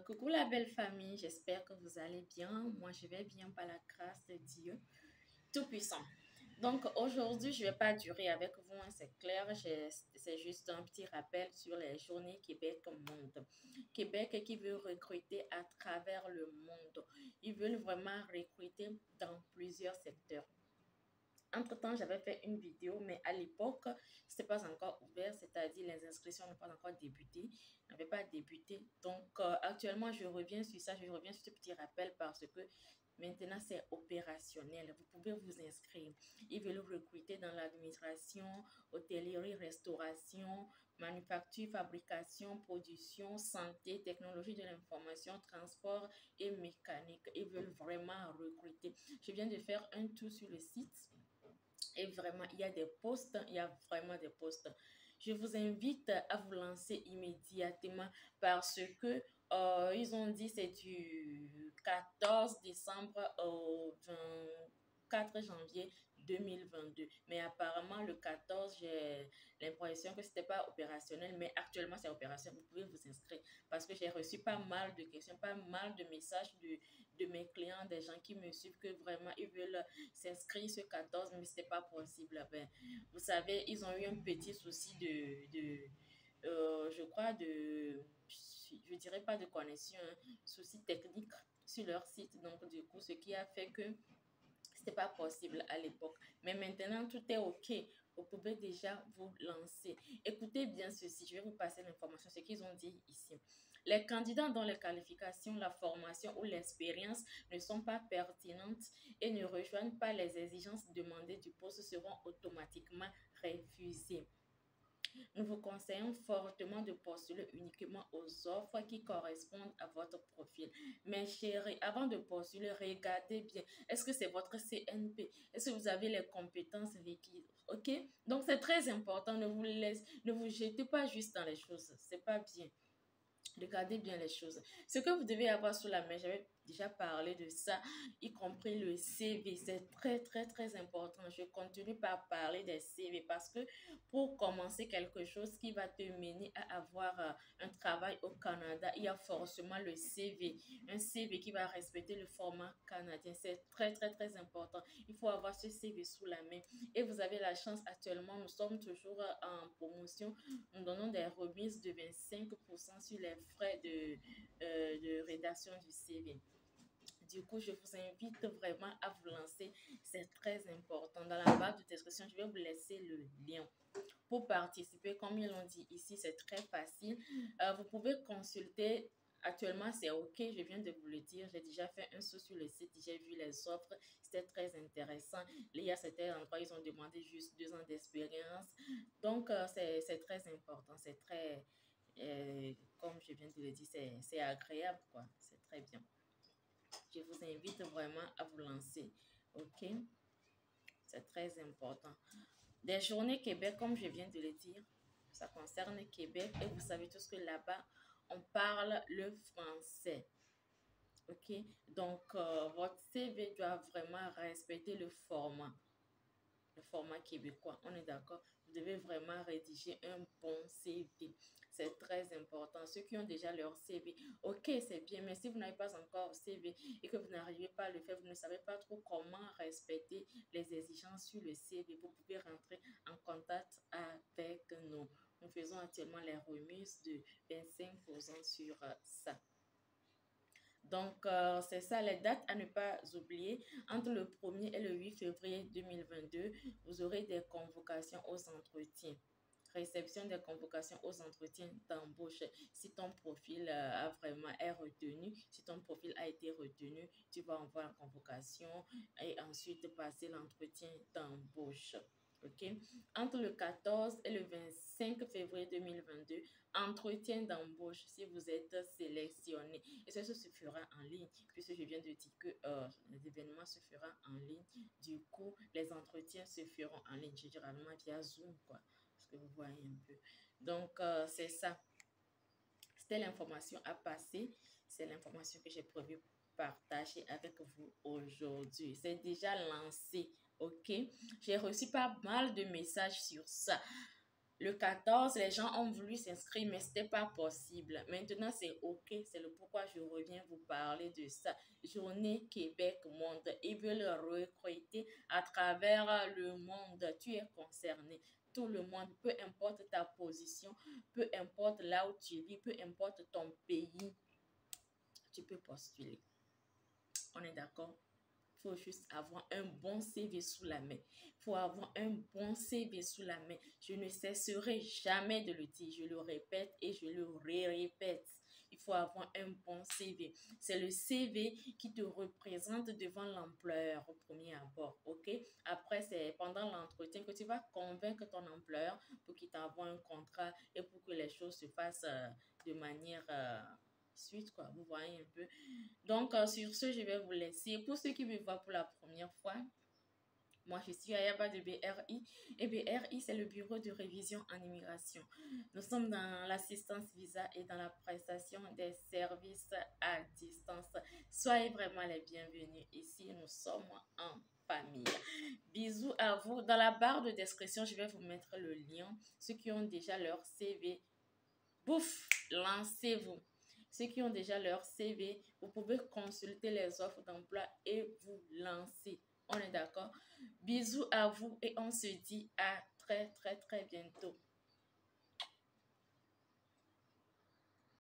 Coucou la belle famille, j'espère que vous allez bien. Moi, je vais bien par la grâce de Dieu Tout-Puissant. Donc, aujourd'hui, je ne vais pas durer avec vous, hein, c'est clair. C'est juste un petit rappel sur les journées Québec Monde. Québec qui veut recruter à travers le monde. Ils veulent vraiment recruter dans plusieurs secteurs. Entre-temps, j'avais fait une vidéo, mais à l'époque, ce n'était pas encore ouvert, c'est-à-dire les inscriptions n'ont pas encore débuté, n'avaient pas débuté. Donc, actuellement, je reviens sur ça, je reviens sur ce petit rappel parce que maintenant, c'est opérationnel. Vous pouvez vous inscrire. Ils veulent recruter dans l'administration, hôtellerie, restauration, manufacture, fabrication, production, santé, technologie de l'information, transport et mécanique. Ils veulent vraiment recruter. Je viens de faire un tour sur le site. Et vraiment, il y a des postes, il y a vraiment des postes. Je vous invite à vous lancer immédiatement parce que ils ont dit c'est du 14 décembre au 24 janvier 2022. Mais apparemment, le 14, j'ai l'impression que ce n'était pas opérationnel, mais actuellement, c'est opérationnel. Vous pouvez vous inscrire parce que j'ai reçu pas mal de questions, pas mal de messages de mes clients, des gens qui me suivent, que vraiment, ils veulent s'inscrire ce 14, mais ce n'était pas possible. Ben, vous savez, ils ont eu un petit souci je crois, je dirais pas de connexion, souci technique sur leur site. Donc, du coup, ce qui a fait que c'était pas possible à l'époque. Mais maintenant, tout est OK. Vous pouvez déjà vous lancer. Écoutez bien ceci, je vais vous passer l'information, ce qu'ils ont dit ici. Les candidats dont les qualifications, la formation ou l'expérience ne sont pas pertinentes et ne rejoignent pas les exigences demandées du poste seront automatiquement refusés. Nous vous conseillons fortement de postuler uniquement aux offres qui correspondent à votre profil. Mais chérie, avant de postuler, regardez bien. Est-ce que c'est votre CNP? Est-ce que vous avez les compétences requises? OK? Donc, c'est très important. Ne vous jetez pas juste dans les choses. C'est pas bien. Regardez bien les choses. Ce que vous devez avoir sous la main, j'avais déjà parlé de ça, y compris le CV. C'est très, très, très important. Je continue par parler des CV parce que pour commencer quelque chose qui va te mener à avoir un travail au Canada, il y a forcément le CV. Un CV qui va respecter le format canadien. C'est très, très, très important. Il faut avoir ce CV sous la main. Et vous avez la chance actuellement, nous sommes toujours en promotion. Nous donnons des remises de 25% sur les frais de rédaction du CV. Du coup, je vous invite vraiment à vous lancer. C'est très important. Dans la barre de description, je vais vous laisser le lien. Pour participer, comme ils l'ont dit ici, c'est très facile. Vous pouvez consulter. Actuellement, c'est OK, je viens de vous le dire. J'ai déjà fait un saut sur le site, j'ai vu les offres. C'était très intéressant. Il y a certains endroits, ils ont demandé juste 2 ans d'expérience. Donc, c'est très important. C'est très, comme je viens de le dire, c'est agréable, quoi. C'est très bien. Je vous invite vraiment à vous lancer. OK? C'est très important. Des journées Québec, comme je viens de le dire, ça concerne Québec et vous savez tous que là-bas, on parle le français. OK? Donc, votre CV doit vraiment respecter le format québécois. On est d'accord? Vous devez vraiment rédiger un bon CV. C'est très important. Ceux qui ont déjà leur CV, ok, c'est bien, mais si vous n'avez pas encore CV et que vous n'arrivez pas à le faire, vous ne savez pas trop comment respecter les exigences sur le CV, vous pouvez rentrer en contact avec nous. Nous faisons actuellement les remises de 25% sur ça. Donc, c'est ça, les dates à ne pas oublier. Entre le 1er et le 8 février 2022, vous aurez des convocations aux entretiens. Réception des convocations aux entretiens d'embauche. Si ton profil a vraiment est retenu, si ton profil a été retenu, tu vas envoyer la convocation et ensuite passer l'entretien d'embauche. OK? Entre le 14 et le 25 février 2022, entretien d'embauche si vous êtes sélectionné. Et ça se fera en ligne, puisque je viens de dire que l'événement se fera en ligne. Du coup, les entretiens se feront en ligne, généralement via Zoom, quoi. Parce que vous voyez un peu. Donc, c'est ça. C'était l'information à passer. C'est l'information que j'ai prévu partager avec vous aujourd'hui. C'est déjà lancé, ok? J'ai reçu pas mal de messages sur ça. Le 14, les gens ont voulu s'inscrire, mais ce n'était pas possible. Maintenant, c'est OK. C'est le pourquoi je reviens vous parler de ça. Journée Québec Monde. Ils veulent recruter à travers le monde. Tu es concerné. Tout le monde, peu importe ta position, peu importe là où tu vis, peu importe ton pays, tu peux postuler. On est d'accord? Il faut juste avoir un bon CV sous la main. Il faut avoir un bon CV sous la main. Je ne cesserai jamais de le dire. Je le répète et je le répète. Il faut avoir un bon CV. C'est le CV qui te représente devant l'employeur au premier abord, ok? Après, c'est pendant l'entretien que tu vas convaincre ton employeur pour qu'il t'envoie un contrat et pour que les choses se fassent de manière suite, quoi. Vous voyez un peu. Donc, sur ce, je vais vous laisser. Pour ceux qui me voient pour la première fois, moi, je suis Ayaba de BRI. Et BRI, c'est le bureau de révision en immigration. Nous sommes dans l'assistance visa et dans la prestation des services à distance. Soyez vraiment les bienvenus ici. Nous sommes en famille. Bisous à vous. Dans la barre de description, je vais vous mettre le lien. Ceux qui ont déjà leur CV, bouf, lancez-vous. Ceux qui ont déjà leur CV, vous pouvez consulter les offres d'emploi et vous lancer. On est d'accord? Bisous à vous et on se dit à très bientôt.